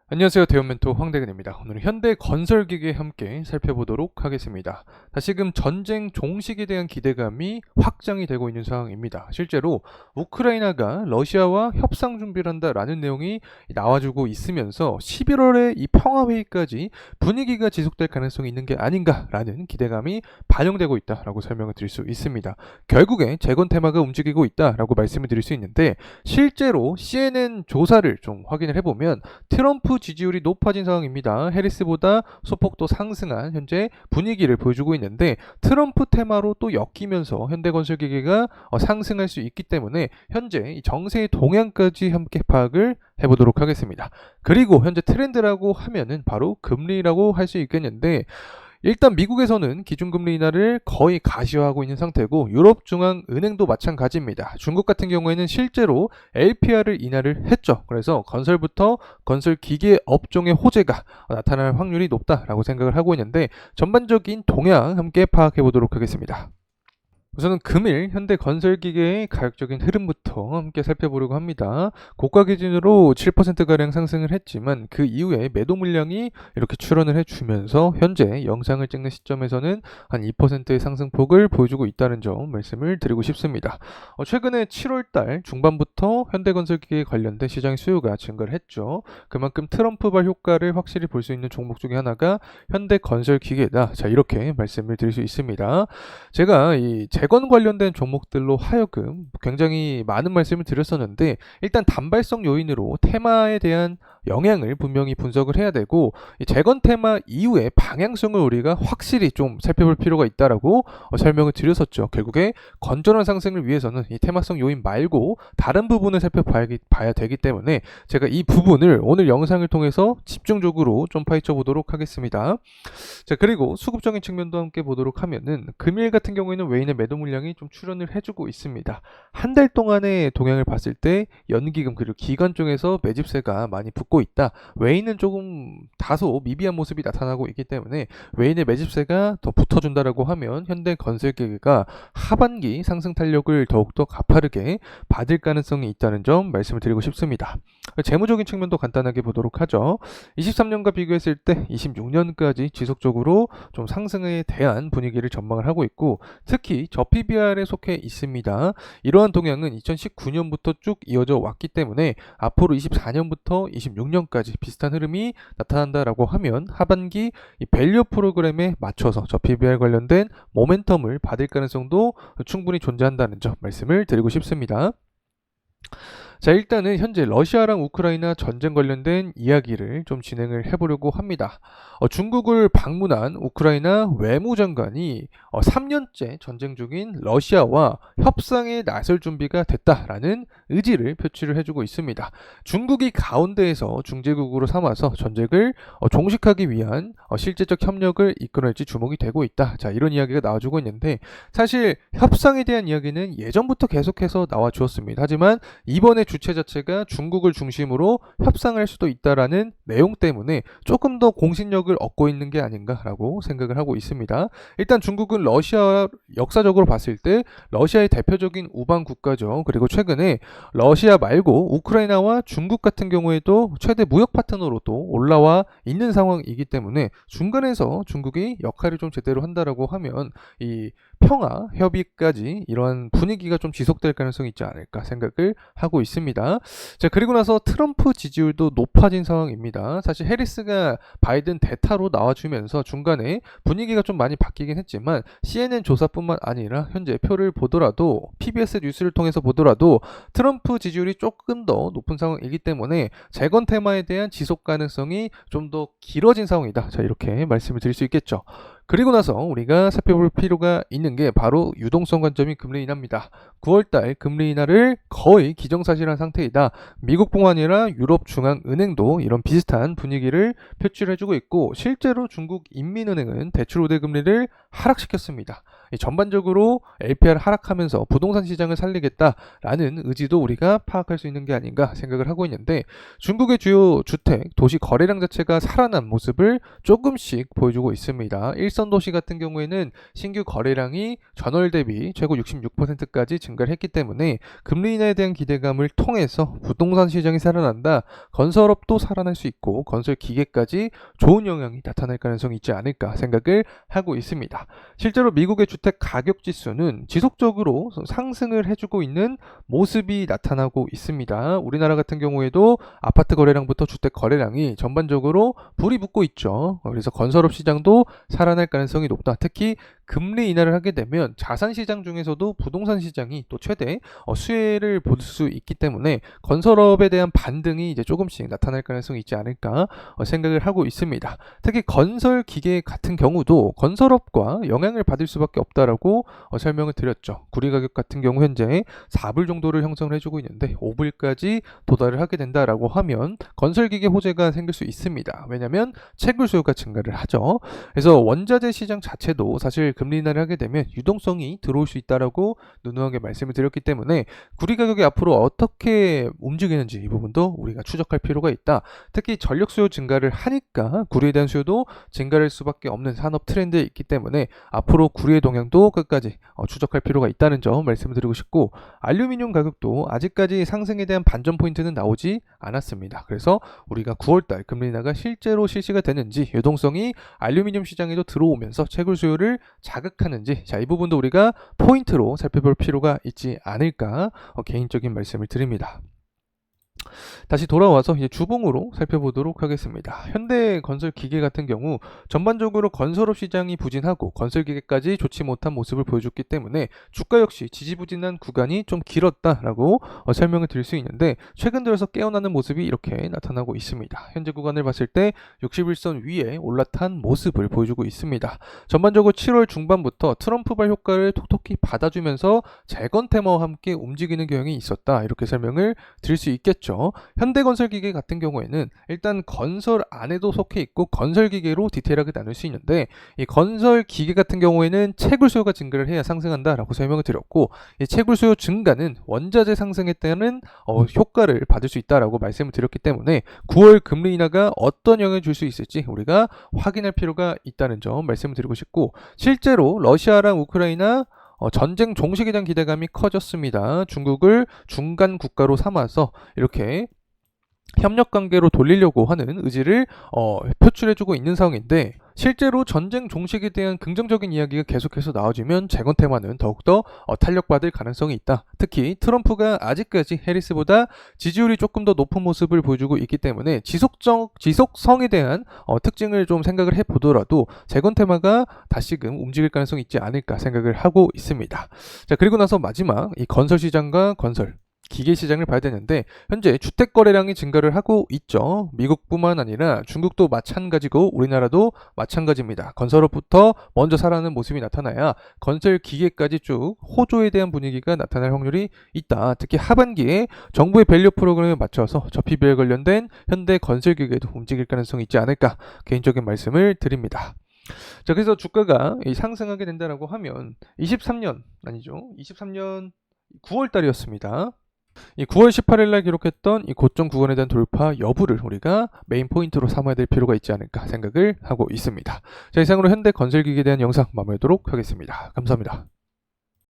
안녕하세요. 대형멘토 황대근입니다. 오늘은 현대건설기기에 함께 살펴보도록 하겠습니다. 다시금 전쟁 종식에 대한 기대감이 확장이 되고 있는 상황입니다. 실제로 우크라이나가 러시아와 협상 준비를 한다라는 내용이 나와주고 있으면서 11월에 이 평화회의까지 분위기가 지속될 가능성이 있는 게 아닌가라는 기대감이 반영되고 있다라고 설명을 드릴 수 있습니다. 결국에 재건 테마가 움직이고 있다라고 말씀을 드릴 수 있는데, 실제로 CNN 조사를 좀 확인을 해보면 트럼프 지지율이 높아진 상황입니다. 해리스보다 소폭도 상승한 현재 분위기를 보여주고 있는데, 트럼프 테마로 또 엮이면서 현대건설기계가 상승할 수 있기 때문에 현재 이 정세의 동향까지 함께 파악을 해보도록 하겠습니다. 그리고 현재 트렌드라고 하면은 바로 금리라고 할 수 있겠는데, 일단 미국에서는 기준금리 인하를 거의 가시화하고 있는 상태고, 유럽중앙은행도 마찬가지입니다. 중국 같은 경우에는 실제로 LPR을 인하를 했죠. 그래서 건설부터 건설기계 업종의 호재가 나타날 확률이 높다라고 생각을 하고 있는데, 전반적인 동향 함께 파악해 보도록 하겠습니다. 우선은 금일 현대건설기계의 가격적인 흐름부터 함께 살펴보려고 합니다. 고가 기준으로 7%가량 상승을 했지만 그 이후에 매도 물량이 이렇게 출현을 해주면서 현재 영상을 찍는 시점에서는 한 2%의 상승폭을 보여주고 있다는 점 말씀을 드리고 싶습니다. 최근에 7월달 중반부터 현대건설기계 관련된 시장의 수요가 증가를 했죠. 그만큼 트럼프발 효과를 확실히 볼 수 있는 종목 중에 하나가 현대건설기계다. 자, 이렇게 말씀을 드릴 수 있습니다. 제가 이 재건 관련된 종목들로 하여금 굉장히 많은 말씀을 드렸었는데, 일단 단발성 요인으로 테마에 대한 영향을 분명히 분석을 해야 되고, 이 재건 테마 이후의 방향성을 우리가 확실히 좀 살펴볼 필요가 있다라고 설명을 드렸었죠. 결국에 건전한 상승을 위해서는 이 테마성 요인 말고 다른 부분을 살펴봐야 되기 때문에 제가 이 부분을 오늘 영상을 통해서 집중적으로 좀 파헤쳐 보도록 하겠습니다. 자, 그리고 수급적인 측면도 함께 보도록 하면은 금일 같은 경우에는 외인의 매도 물량이 좀 출현을 해주고 있습니다. 한 달 동안의 동향을 봤을 때 연기금 그리고 기관 쪽에서 매집세가 많이 붙고 있다. 외인은 조금 다소 미비한 모습이 나타나고 있기 때문에 외인의 매집세가 더 붙어준다라고 하면 현대건설기계가 하반기 상승 탄력을 더욱더 가파르게 받을 가능성이 있다는 점 말씀을 드리고 싶습니다. 재무적인 측면도 간단하게 보도록 하죠. 23년과 비교했을 때 26년까지 지속적으로 좀 상승에 대한 분위기를 전망을 하고 있고, 특히 저PBR에 속해 있습니다. 이러한 동향은 2019년부터 쭉 이어져 왔기 때문에 앞으로 24년부터 26년까지 비슷한 흐름이 나타난다라고 하면 하반기 이 밸류 프로그램에 맞춰서 저PBR 관련된 모멘텀을 받을 가능성도 충분히 존재한다는 점 말씀을 드리고 싶습니다. 자, 일단은 현재 러시아랑 우크라이나 전쟁 관련된 이야기를 좀 진행을 해보려고 합니다. 중국을 방문한 우크라이나 외무장관이 3년째 전쟁 중인 러시아와 협상에 나설 준비가 됐다라는 의지를 표출을 해주고 있습니다. 중국이 가운데에서 중재국으로 삼아서 전쟁을 종식하기 위한 실제적 협력을 이끌어낼지 주목이 되고 있다. 자, 이런 이야기가 나와주고 있는데, 사실 협상에 대한 이야기는 예전부터 계속해서 나와주었습니다. 하지만 이번에 주체 자체가 중국을 중심으로 협상을 할 수도 있다라는 내용 때문에 조금 더 공신력을 얻고 있는 게 아닌가라고 생각을 하고 있습니다. 일단 중국은 러시아 역사적으로 봤을 때 러시아의 대표적인 우방 국가죠. 그리고 최근에 러시아 말고 우크라이나와 중국 같은 경우에도 최대 무역 파트너로도 올라와 있는 상황이기 때문에 중간에서 중국이 역할을 좀 제대로 한다라고 하면 이 평화 협의까지 이러한 분위기가 좀 지속될 가능성이 있지 않을까 생각을 하고 있습니다. 자, 그리고 나서 트럼프 지지율도 높아진 상황입니다. 사실 해리스가 바이든 대타로 나와주면서 중간에 분위기가 좀 많이 바뀌긴 했지만 CNN 조사뿐만 아니라 현재 표를 보더라도 PBS 뉴스를 통해서 보더라도 트럼프 지지율이 조금 더 높은 상황이기 때문에 재건 테마에 대한 지속 가능성이 좀 더 길어진 상황이다. 자, 이렇게 말씀을 드릴 수 있겠죠. 그리고 나서 우리가 살펴볼 필요가 있는 게 바로 유동성 관점인 금리 인하입니다. 9월달 금리 인하를 거의 기정사실한 상태이다. 미국뿐만 아니라 유럽중앙은행도 이런 비슷한 분위기를 표출해주고 있고, 실제로 중국 인민은행은 대출 우대 금리를 하락시켰습니다. 이 전반적으로 LPR 하락하면서 부동산 시장을 살리겠다라는 의지도 우리가 파악할 수 있는 게 아닌가 생각을 하고 있는데, 중국의 주요 주택, 도시 거래량 자체가 살아난 모습을 조금씩 보여주고 있습니다. 일선 도시 같은 경우에는 신규 거래량이 전월 대비 최고 66%까지 증가를 했기 때문에 금리 인하에 대한 기대감을 통해서 부동산 시장이 살아난다, 건설업도 살아날 수 있고 건설 기계까지 좋은 영향이 나타날 가능성이 있지 않을까 생각을 하고 있습니다. 실제로 미국의 주택 가격 지수는 지속적으로 상승을 해주고 있는 모습이 나타나고 있습니다. 우리나라 같은 경우에도 아파트 거래량부터 주택 거래량이 전반적으로 불이 붙고 있죠. 그래서 건설업 시장도 살아날 가능성이 높다. 특히 금리 인하를 하게 되면 자산 시장 중에서도 부동산 시장이 또 최대 수혜를 볼 수 있기 때문에 건설업에 대한 반등이 이제 조금씩 나타날 가능성이 있지 않을까 생각을 하고 있습니다. 특히 건설 기계 같은 경우도 건설업과 영향을 받을 수밖에 없다라고 설명을 드렸죠. 구리 가격 같은 경우 현재 4불 정도를 형성을 해주고 있는데 5불까지 도달을 하게 된다라고 하면 건설 기계 호재가 생길 수 있습니다. 왜냐하면 채굴 수요가 증가를 하죠. 그래서 원자재 시장 자체도 사실 금리 인하를 하게 되면 유동성이 들어올 수 있다라고 누누하게 말씀을 드렸기 때문에 구리 가격이 앞으로 어떻게 움직이는지 이 부분도 우리가 추적할 필요가 있다. 특히 전력 수요 증가를 하니까 구리에 대한 수요도 증가할 수밖에 없는 산업 트렌드에 있기 때문에 앞으로 구리의 동향도 끝까지 추적할 필요가 있다는 점 말씀을 드리고 싶고, 알루미늄 가격도 아직까지 상승에 대한 반전 포인트는 나오지 않았습니다. 그래서 우리가 9월달 금리 인하가 실제로 실시가 되는지, 유동성이 알루미늄 시장에도 들어오면서 채굴 수요를 자극하는지, 자, 이 부분도 우리가 포인트로 살펴볼 필요가 있지 않을까 개인적인 말씀을 드립니다. 다시 돌아와서 이제 주봉으로 살펴보도록 하겠습니다. 현대건설기계 같은 경우 전반적으로 건설업 시장이 부진하고 건설기계까지 좋지 못한 모습을 보여줬기 때문에 주가 역시 지지부진한 구간이 좀 길었다라고 설명을 드릴 수 있는데, 최근 들어서 깨어나는 모습이 이렇게 나타나고 있습니다. 현재 구간을 봤을 때 61선 위에 올라탄 모습을 보여주고 있습니다. 전반적으로 7월 중반부터 트럼프발 효과를 톡톡히 받아주면서 재건 테마와 함께 움직이는 경향이 있었다, 이렇게 설명을 드릴 수 있겠죠. 현대건설기계 같은 경우에는 일단 건설 안에도 속해 있고 건설기계로 디테일하게 나눌 수 있는데, 이 건설기계 같은 경우에는 채굴 수요가 증가를 해야 상승한다라고 설명을 드렸고, 이 채굴 수요 증가는 원자재 상승에 따른 효과를 받을 수 있다라고 말씀을 드렸기 때문에 9월 금리 인하가 어떤 영향을 줄 수 있을지 우리가 확인할 필요가 있다는 점 말씀을 드리고 싶고, 실제로 러시아랑 우크라이나 전쟁 종식에 대한 기대감이 커졌습니다. 중국을 중간 국가로 삼아서 이렇게 협력 관계로 돌리려고 하는 의지를 표출해주고 있는 상황인데, 실제로 전쟁 종식에 대한 긍정적인 이야기가 계속해서 나와주면 재건 테마는 더욱더 탄력받을 가능성이 있다. 특히 트럼프가 아직까지 해리스보다 지지율이 조금 더 높은 모습을 보여주고 있기 때문에 지속성에 대한 특징을 좀 생각을 해보더라도 재건 테마가 다시금 움직일 가능성이 있지 않을까 생각을 하고 있습니다. 자, 그리고 나서 마지막 이 건설 시장과 건설 기계 시장을 봐야 되는데, 현재 주택 거래량이 증가를 하고 있죠. 미국뿐만 아니라 중국도 마찬가지고 우리나라도 마찬가지입니다. 건설업부터 먼저 살아나는 모습이 나타나야 건설 기계까지 쭉 호조에 대한 분위기가 나타날 확률이 있다. 특히 하반기에 정부의 밸류 프로그램에 맞춰서 저PBR 관련된 현대 건설 기계도 움직일 가능성이 있지 않을까 개인적인 말씀을 드립니다. 자, 그래서 주가가 상승하게 된다라고 하면 23년 9월 달이었습니다. 이 9월 18일 날 기록했던 이 고점 구간에 대한 돌파 여부를 우리가 메인 포인트로 삼아야 될 필요가 있지 않을까 생각을 하고 있습니다. 자, 이상으로 현대 건설기기에 대한 영상 마무리하도록 하겠습니다. 감사합니다.